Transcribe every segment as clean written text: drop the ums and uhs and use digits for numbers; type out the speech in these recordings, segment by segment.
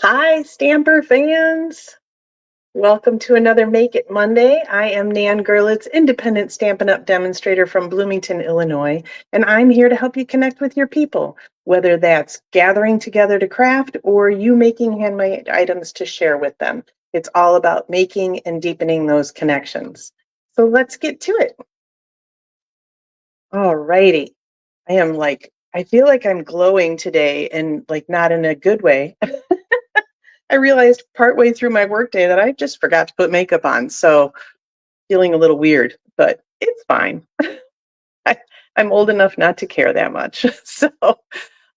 Hi, Stamper fans. Welcome to another Make It Monday. I am Nan Gerlitz, independent Stampin' Up! Demonstrator from Bloomington, Illinois, and I'm here to help you connect with your people, whether that's gathering together to craft or you making handmade items to share with them. It's all about making and deepening those connections. So let's get to it. All righty. I feel like I'm glowing today and not in a good way. I realized partway through my workday that I just forgot to put makeup on, so feeling a little weird, but it's fine. I, I'm old enough not to care that much. So,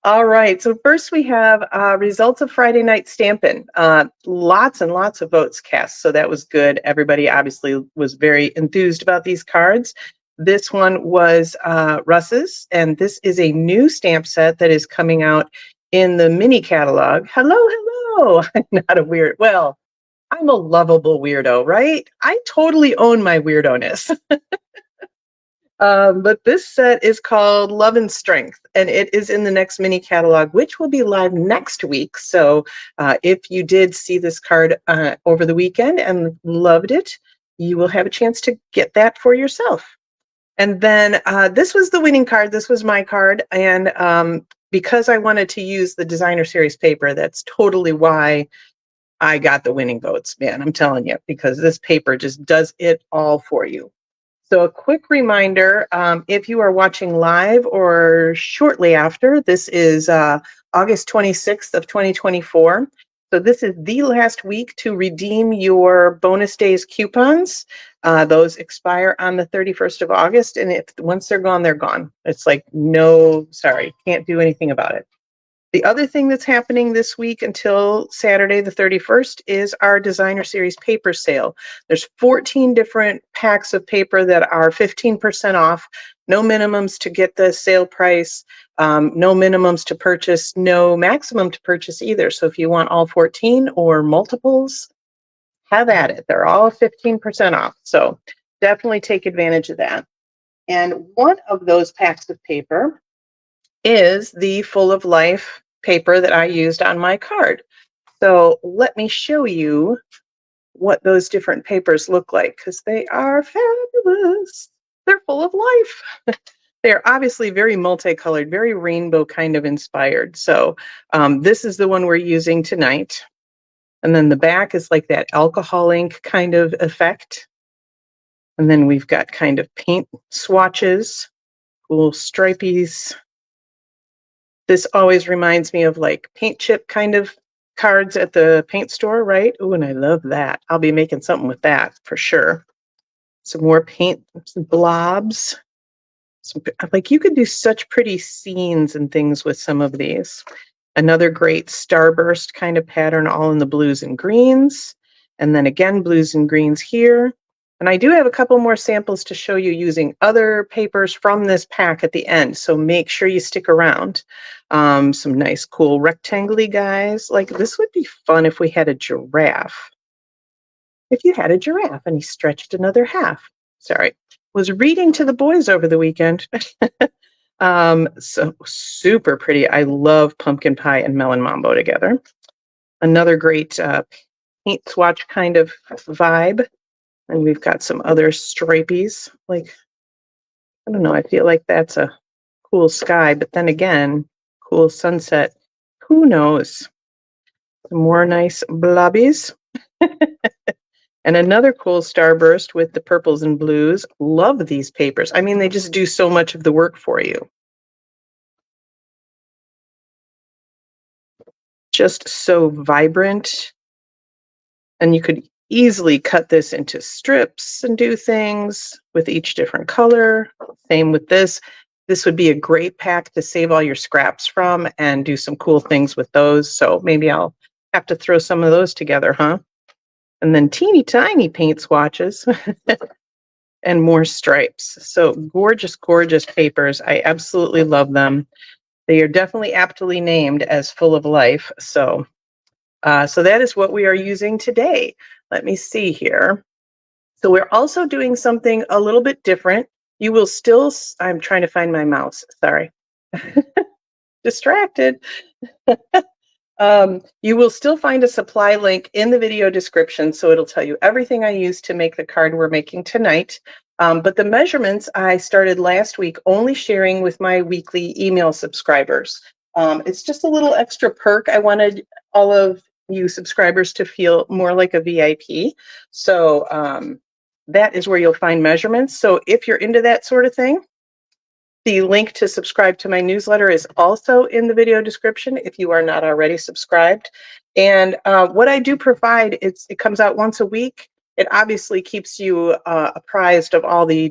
all right. So first we have results of Friday night Stampin'. Lots and lots of votes cast, so that was good. Everybody obviously was very enthused about these cards. This one was Russ's, and this is a new stamp set that is coming out in the mini catalog. Hello, hello. I'm not a weird, well, I'm a lovable weirdo, right? I totally own my weirdo-ness. But this set is called Love and Strength, and it is in the next mini catalog, which will be live next week. So if you did see this card over the weekend and loved it, you will have a chance to get that for yourself. And then this was the winning card. This was my card. And because I wanted to use the designer series paper, that's totally why I got the winning votes, man. I'm telling you, because this paper just does it all for you. So a quick reminder, if you are watching live or shortly after, this is August 26th of 2024. So this is the last week to redeem your bonus days coupons. Those expire on the 31st of August, and once they're gone, they're gone. It's like, no, sorry, can't do anything about it. The other thing that's happening this week until Saturday the 31st is our designer series paper sale. There's 14 different packs of paper that are 15% off, no minimums to get the sale price, no minimums to purchase, no maximum to purchase either. So if you want all 14 or multiples, have at it. They're all 15% off. So definitely take advantage of that. And one of those packs of paper is the Full of Life paper that I used on my card. So let me show you what those different papers look like, because they are fabulous. They're full of life. They're obviously very multicolored, very rainbow kind of inspired. So this is the one we're using tonight. And then the back is like that alcohol ink kind of effect. And then we've got kind of paint swatches, cool stripies. This always reminds me of like paint chip kind of cards at the paint store, right? Oh, and I love that. I'll be making something with that for sure. Some more paint, some blobs. Like you could do such pretty scenes and things with some of these. Another great starburst kind of pattern, all in the blues and greens. And then again, blues and greens here. And I do have a couple more samples to show you using other papers from this pack at the end, so make sure you stick around. Some nice, cool rectangle-y guys. Like this would be fun if we had a giraffe. If you had a giraffe and he stretched another half. Sorry, was reading to the boys over the weekend. So super pretty. I love pumpkin pie and melon mambo together. Another great paint swatch kind of vibe. And we've got some other stripies, like, I don't know, I feel like that's a cool sky, but then again, cool sunset. Who knows? Some more nice blobbies. And another cool starburst with the purples and blues. Love these papers. I mean, they just do so much of the work for you. Just so vibrant. And you could easily cut this into strips and do things with each different color. Same with this. This would be a great pack to save all your scraps from and do some cool things with those. So maybe I'll have to throw some of those together, huh? And then teeny tiny paint swatches and more stripes. So gorgeous, gorgeous papers. I absolutely love them. They are definitely aptly named as Full of Life. So that is what we are using today. Let me see here. So we're also doing something a little bit different. You will still, I'm trying to find my mouse, sorry. Distracted. You will still find a supply link in the video description, so it'll tell you everything I used to make the card we're making tonight. But the measurements I started last week only sharing with my weekly email subscribers. It's just a little extra perk. I wanted all of you subscribers to feel more like a VIP. So that is where you'll find measurements. So if you're into that sort of thing, the link to subscribe to my newsletter is also in the video description if you are not already subscribed. And what I do provide, it comes out once a week. It obviously keeps you apprised of all the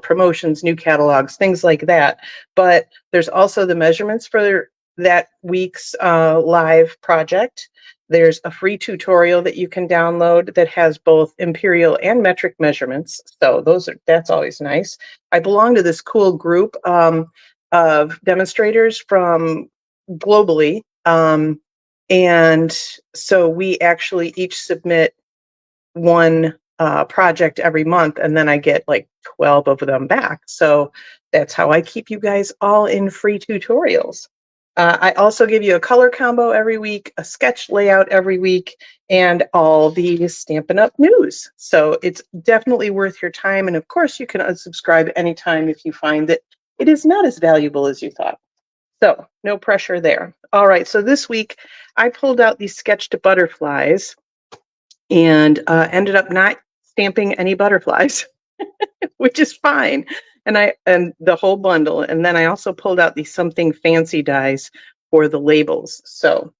promotions, new catalogs, things like that. But there's also the measurements for that week's live project. There's a free tutorial that you can download that has both imperial and metric measurements. So that's always nice. I belong to this cool group of demonstrators from globally. And so we actually each submit one project every month, and then I get like 12 of them back. So that's how I keep you guys all in free tutorials. I also give you a color combo every week, a sketch layout every week, and all the Stampin' Up! News. So it's definitely worth your time. And of course, you can unsubscribe anytime if you find that it is not as valuable as you thought. So no pressure there. All right, so this week I pulled out these sketched butterflies and ended up not stamping any butterflies, which is fine. And the whole bundle. And then I also pulled out these Something Fancy dies for the labels. So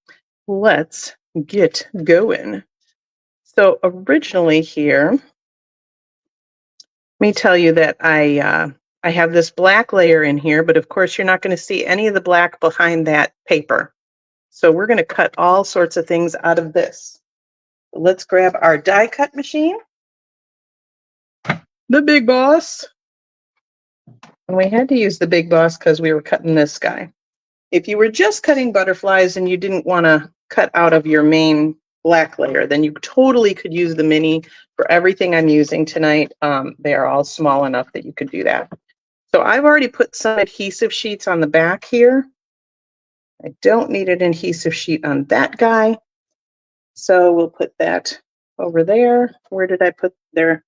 let's get going. So originally here, let me tell you that I have this black layer in here, but of course you're not going to see any of the black behind that paper. So we're going to cut all sorts of things out of this. Let's grab our die cut machine, the Big Boss. And we had to use the Big Boss because we were cutting this guy. If you were just cutting butterflies and you didn't want to cut out of your main black layer, then you totally could use the mini for everything I'm using tonight. They are all small enough that you could do that. So I've already put some adhesive sheets on the back here. I don't need an adhesive sheet on that guy. So we'll put that over there. Where did I put there?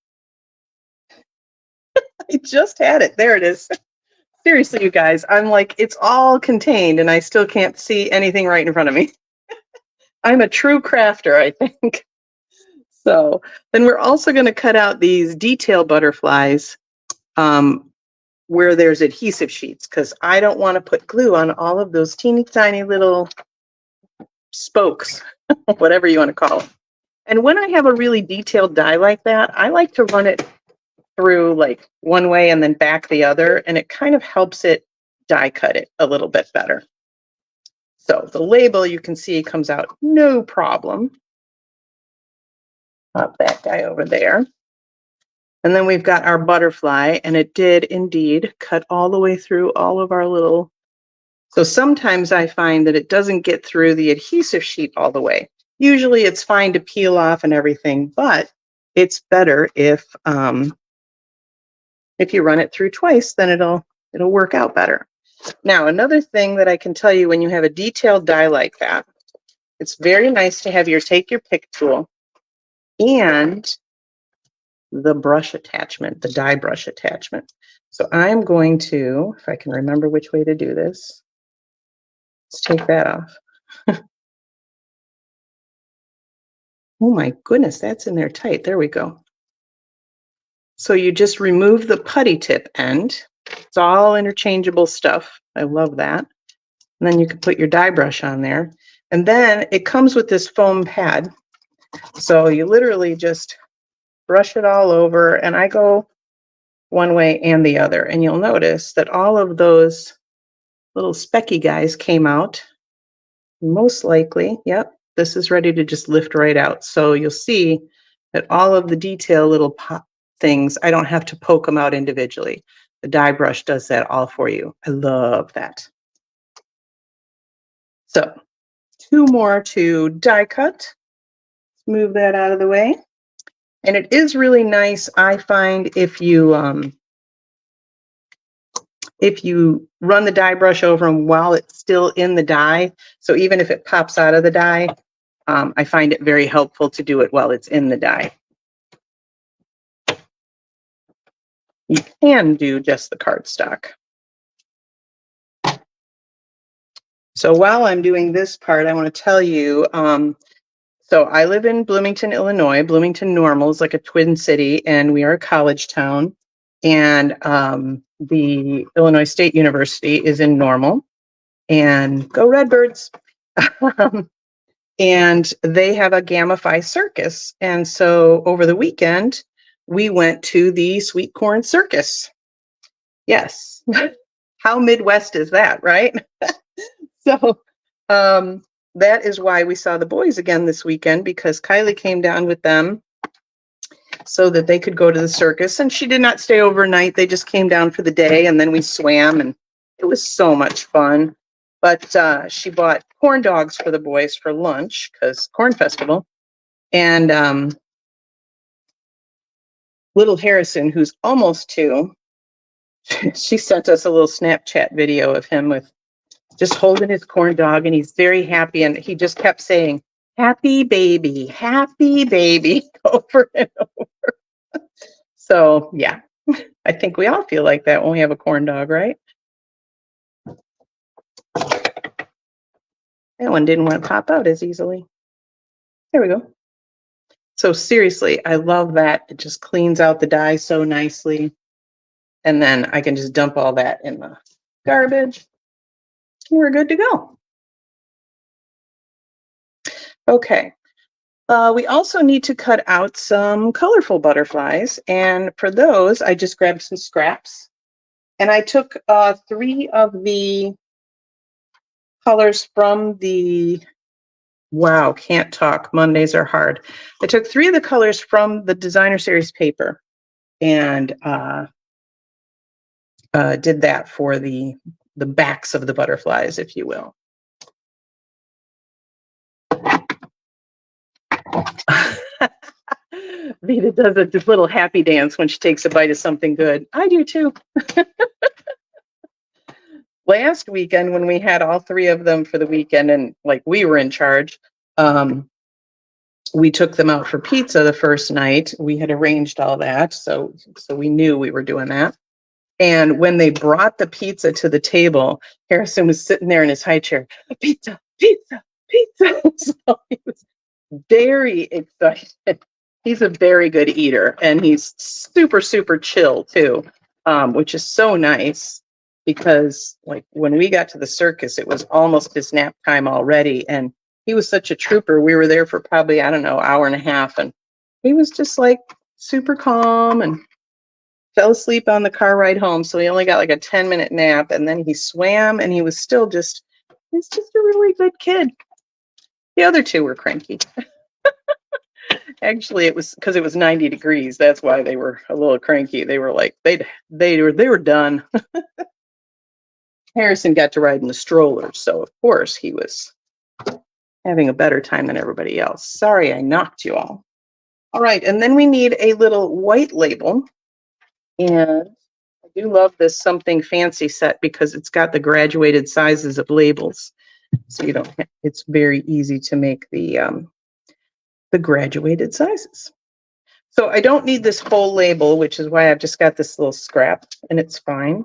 I just had it. There it is. Seriously, you guys, I'm like, it's all contained and I still can't see anything right in front of me. I'm a true crafter, I think. So then we're also going to cut out these detail butterflies where there's adhesive sheets, because I don't want to put glue on all of those teeny tiny little spokes, whatever you want to call them. And when I have a really detailed die like that, I like to run it through like one way and then back the other, and it kind of helps it die cut it a little bit better. So the label, you can see, comes out no problem. Pop that guy over there. And then we've got our butterfly, and it did indeed cut all the way through all of our little. So sometimes I find that it doesn't get through the adhesive sheet all the way. Usually it's fine to peel off and everything, but it's better if you run it through twice, then it'll work out better. Now, another thing that I can tell you when you have a detailed die like that, it's very nice to have take your pick tool and the brush attachment, the die brush attachment. So I'm going to, if I can remember which way to do this, let's take that off. Oh my goodness, that's in there tight. There we go. So you just remove the putty tip end. It's all interchangeable stuff. I love that. And then you can put your die brush on there. And then it comes with this foam pad. So you literally just brush it all over, and I go one way and the other. And you'll notice that all of those little specky guys came out. Most likely, yep, this is ready to just lift right out. So you'll see that all of the detail little pop things, I don't have to poke them out individually. The die brush does that all for you. I love that. So 2 more to die cut. Let's move that out of the way. And it is really nice, I find, if you if you run the dye brush over them while it's still in the dye, so even if it pops out of the dye, I find it very helpful to do it while it's in the dye. You can do just the cardstock. So while I'm doing this part, I want to tell you, so I live in Bloomington, Illinois. Bloomington Normal is like a twin city, and we are a college town. And the Illinois State University is in Normal. And go Redbirds! And they have a Gamma Phi circus. And so over the weekend, we went to the Sweet Corn Circus. Yes. How Midwest is that, right? So that is why we saw the boys again this weekend, because Kylie came down with them so that they could go to the circus. And she did not stay overnight. They just came down for the day, and then we swam, and it was so much fun. But she bought corn dogs for the boys for lunch, because Corn Festival. And little Harrison, who's almost 2, she sent us a little Snapchat video of him with just holding his corn dog, and he's very happy. And he just kept saying, happy baby, over and over. So yeah, I think we all feel like that when we have a corn dog, right? That one didn't want to pop out as easily. There we go. So seriously, I love that. It just cleans out the dye so nicely. And then I can just dump all that in the garbage. We're good to go. Okay. We also need to cut out some colorful butterflies. And for those, I just grabbed some scraps. And I took 3 of the colors from the, wow, can't talk, Mondays are hard. I took 3 of the colors from the Designer Series paper and did that for the backs of the butterflies, if you will. Vita does a little happy dance when she takes a bite of something good. I do too. Last weekend, when we had all 3 of them for the weekend, and like we were in charge, we took them out for pizza the first night. We had arranged all that, so we knew we were doing that. And when they brought the pizza to the table, Harrison was sitting there in his high chair, pizza, pizza, pizza. So he was very excited. He's a very good eater, and he's super, super chill too, which is so nice, because like when we got to the circus, it was almost his nap time already. And he was such a trooper. We were there for probably, I don't know, hour and a half. And he was just like super calm and fell asleep on the car ride home. So he only got like a 10-minute nap, and then he swam, and he was still just, he's just a really good kid. The other 2 were cranky. Actually, it was because it was 90 degrees. That's why they were a little cranky. They were like, they were done. Harrison got to ride in the stroller, so of course he was having a better time than everybody else. Sorry, I knocked you all. All right, and then we need a little white label. And I do love this Something Fancy set because it's got the graduated sizes of labels. So you don't have, it's very easy to make the graduated sizes. So I don't need this whole label, which is why I've just got this little scrap, and it's fine.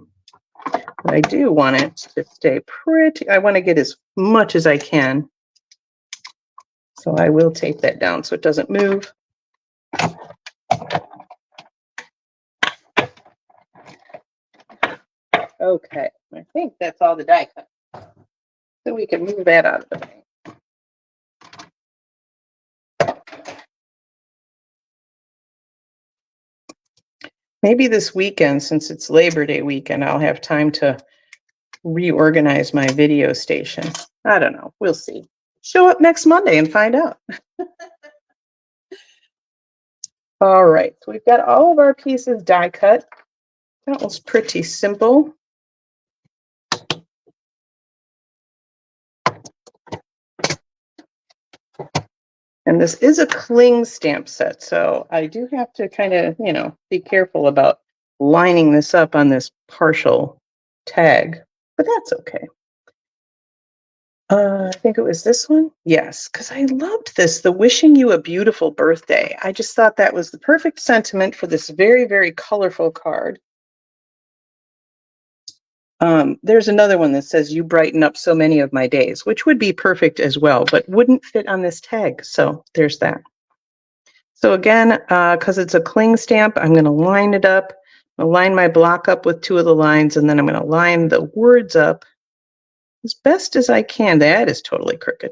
But I do want it to stay pretty. I want to get as much as I can. So I will tape that down so it doesn't move. Okay, I think that's all the die cut. So we can move that out of the way. Maybe this weekend, since it's Labor Day weekend, I'll have time to reorganize my video station. I don't know. We'll see. Show up next Monday and find out. All right. So we've got all of our pieces die cut. That was pretty simple. And this is a cling stamp set, so I do have to kind of, be careful about lining this up on this partial tag, but that's okay. I think it was this one. Yes, because I loved this, the wishing you a beautiful birthday. I just thought that was the perfect sentiment for this very, very colorful card. There's another one that says, you brighten up so many of my days, which would be perfect as well, but wouldn't fit on this tag. So there's that. So again, because it's a cling stamp, I'm going to line it up. I'll line my block up with 2 of the lines, and then I'm going to line the words up as best as I can. That is totally crooked.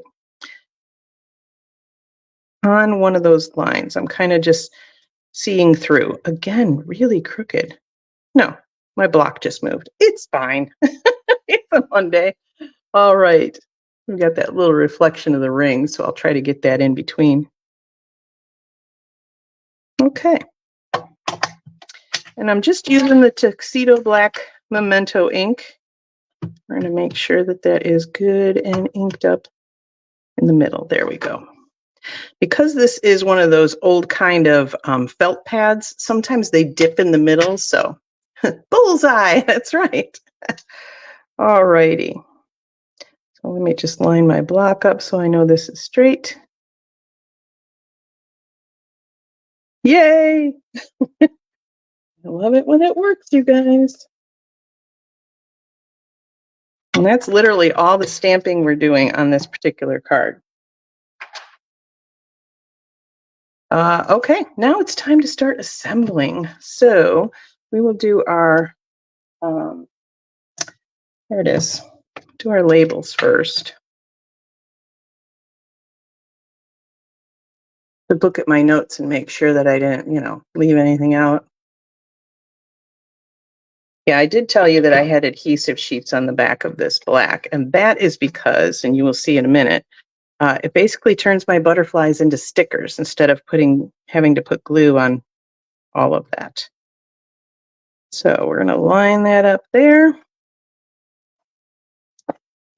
On one of those lines, I'm kind of just seeing through. Again, really crooked. No, my block just moved. It's fine. It's a Monday. All right. We got that little reflection of the ring, so I'll try to get that in between. Okay. And I'm just using the Tuxedo Black Memento ink. We're going to make sure that that is good and inked up in the middle. There we go. Because this is one of those old kind of felt pads, sometimes they dip in the middle, so bullseye, that's right. All righty. So let me just line my block up so I know this is straight. Yay! I love it when it works, you guys. And that's literally all the stamping we're doing on this particular card. Okay, now it's time to start assembling. So we will do our, there it is, do our labels first. To look at my notes and make sure that I didn't, leave anything out. Yeah, I did tell you that I had adhesive sheets on the back of this black, and that is because, and you will see in a minute, it basically turns my butterflies into stickers instead of having to put glue on all of that. So we're going to line that up there.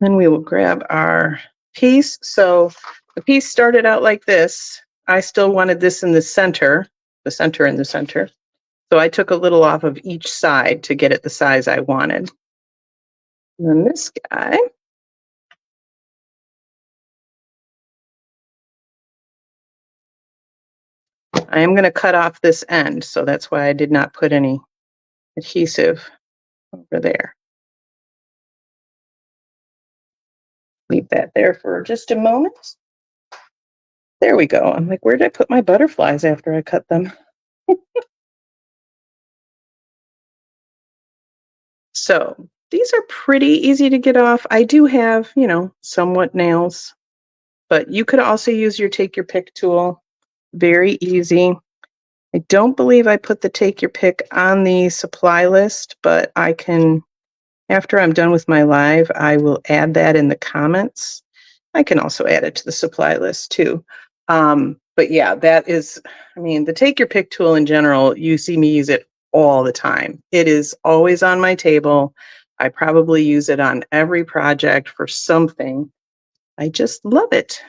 Then we will grab our piece. So the piece started out like this. I still wanted this in the center and the center. So I took a little off of each side to get it the size I wanted. And then this guy, I am going to cut off this end. So that's why I did not put any adhesive over there. Leave that there for just a moment. There we go. I'm like, where did I put my butterflies after I cut them? So these are pretty easy to get off. I do have, somewhat nails, but you could also use your take your pick tool. Very easy. I don't believe I put the take your pick on the supply list, but I can, after I'm done with my live, I will add that in the comments. I can also add it to the supply list too. But yeah, that is, the take your pick tool in general, you see me use it all the time. It is always on my table. I probably use it on every project for something. I just love it.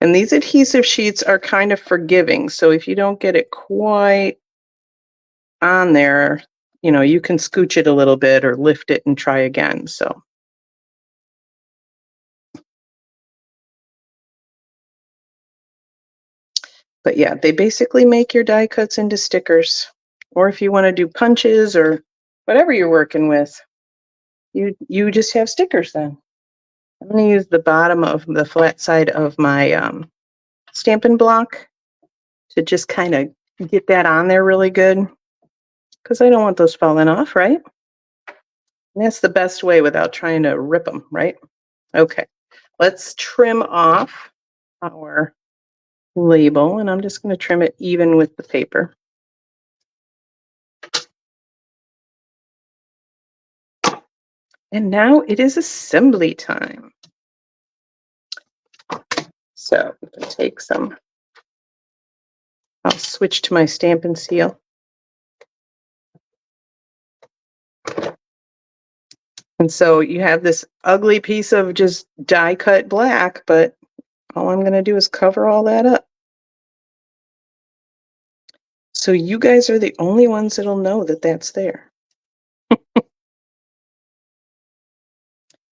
And these adhesive sheets are kind of forgiving. So if you don't get it quite on there, you can scooch it a little bit or lift it and try again. So. But yeah, they basically make your die cuts into stickers. Or if you want to do punches or whatever you're working with, you just have stickers then. I'm going to use the bottom of the flat side of my Stampin' Block to just kind of get that on there really good, because I don't want those falling off, right? And that's the best way without trying to rip them, right? Okay, let's trim off our label, and I'm just going to trim it even with the paper. And now it is assembly time. So I'm going to take some, I'll switch to my Stampin' Seal. And so you have this ugly piece of just die cut black, but all I'm going to do is cover all that up. So you guys are the only ones that'll know that that's there.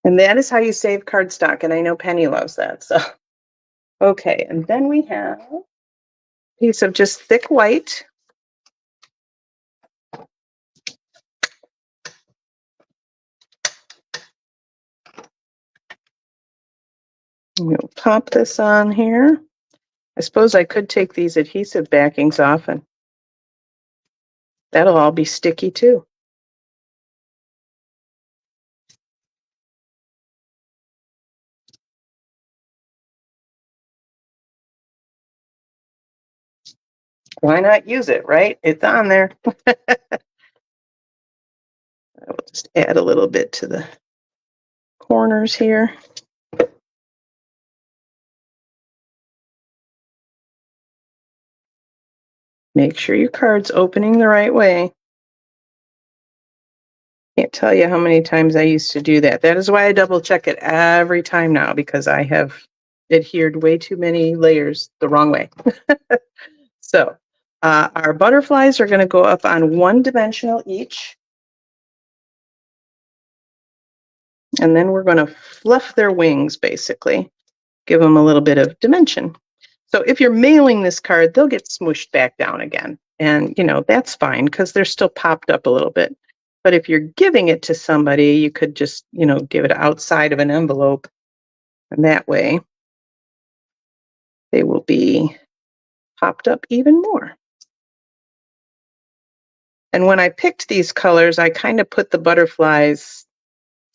And that is how you save cardstock. And I know Penny loves that. So, okay. And then we have a piece of just thick white. We'll pop this on here. I suppose I could take these adhesive backings off and that'll all be sticky too. Why not use it, right? It's on there. I will just add a little bit to the corners here. Make sure your card's opening the right way. Can't tell you how many times I used to do that. That is why I double check it every time now, because I have adhered way too many layers the wrong way. So our butterflies are going to go up on 1 dimensional each. And then we're going to fluff their wings, basically. Give them a little bit of dimension. So if you're mailing this card, they'll get smooshed back down again. And, you know, that's fine because they're still popped up a little bit. But if you're giving it to somebody, you could just, you know, give it outside of an envelope. And that way, they will be popped up even more. And when I picked these colors, I kind of put the butterflies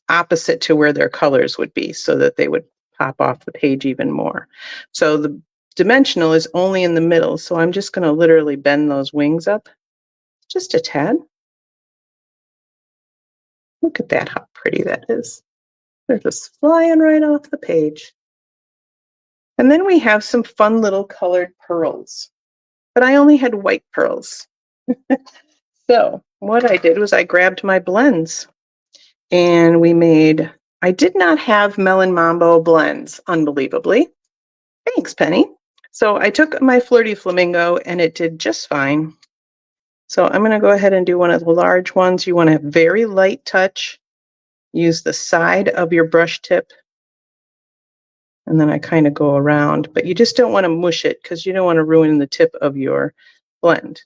opposite to where their colors would be so that they would pop off the page even more. So the dimensional is only in the middle. So I'm just going to literally bend those wings up just a tad. Look at that, how pretty that is. They're just flying right off the page. And then we have some fun little colored pearls, but I only had white pearls. So what I did was I grabbed my blends and we made, I did not have Melon Mambo blends, unbelievably. Thanks, Penny. So I took my Flirty Flamingo and it did just fine. So I'm going to go ahead and do one of the large ones. You want to have very light touch. Use the side of your brush tip. And then I kind of go around, but you just don't want to mush it because you don't want to ruin the tip of your blend.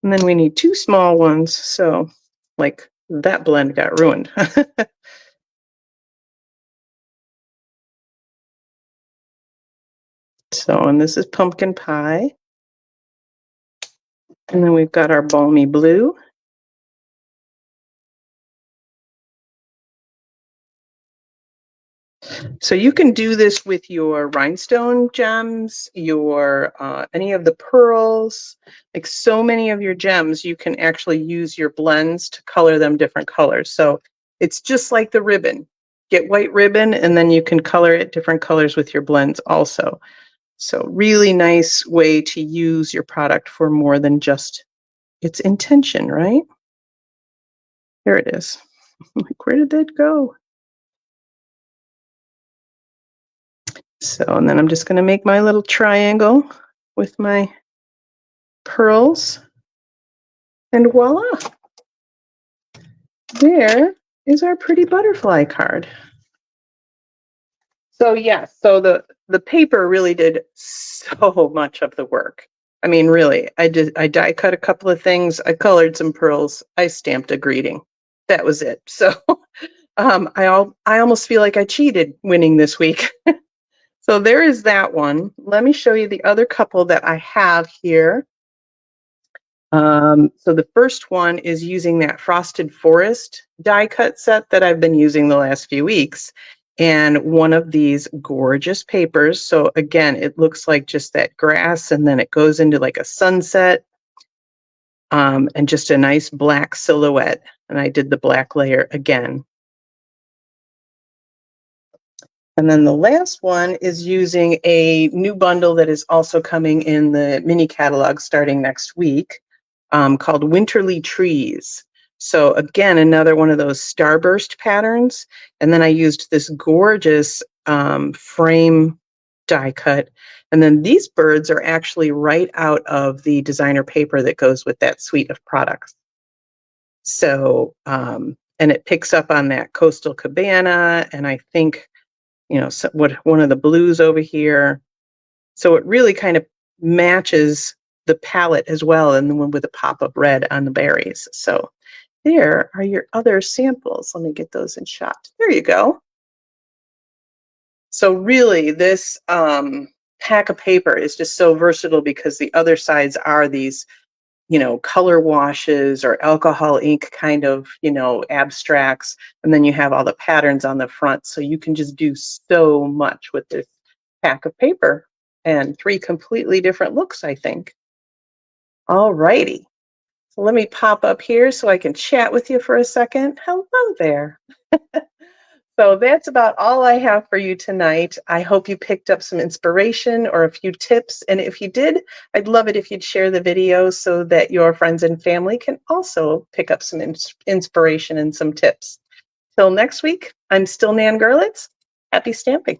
And then we need 2 small ones. So like that blend got ruined. So, and this is pumpkin pie. And then we've got our balmy blue. So you can do this with your rhinestone gems, your any of the pearls, like so many of your gems, you can actually use your blends to color them different colors. So it's just like the ribbon. Get white ribbon and then you can color it different colors with your blends also. So really nice way to use your product for more than just its intention, right? There it is. Like, where did that go? So, and then I'm just going to make my little triangle with my pearls. And voila! There is our pretty butterfly card. So yes, so the paper really did so much of the work. I mean, really, I die cut a couple of things, I colored some pearls, I stamped a greeting. That was it. So I almost feel like I cheated winning this week. So there is that one. Let me show you the other couple that I have here. So the first one is using that Frosted Forest die cut set that I've been using the last few weeks. And one of these gorgeous papers. So again, it looks like just that grass and then it goes into like a sunset and just a nice black silhouette. And I did the black layer again. And then the last one is using a new bundle that is also coming in the mini catalog starting next week called Winterly Trees. So again, another one of those starburst patterns. And then I used this gorgeous frame die cut. And then these birds are actually right out of the designer paper that goes with that suite of products. So, and it picks up on that coastal cabana, and I think, one of the blues over here. So it really kind of matches the palette as well, and the one with a pop of red on the berries. So there are your other samples. Let me get those in shot. There you go. So really, this pack of paper is just so versatile because the other sides are these, color washes or alcohol ink kind of, abstracts. And then you have all the patterns on the front. So you can just do so much with this pack of paper, and 3 completely different looks, I think. All righty. So let me pop up here so I can chat with you for a second. Hello there. So that's about all I have for you tonight. I hope you picked up some inspiration or a few tips. And if you did, I'd love it if you'd share the video so that your friends and family can also pick up some inspiration and some tips. Till next week, I'm still Nan Gerlitz. Happy stamping.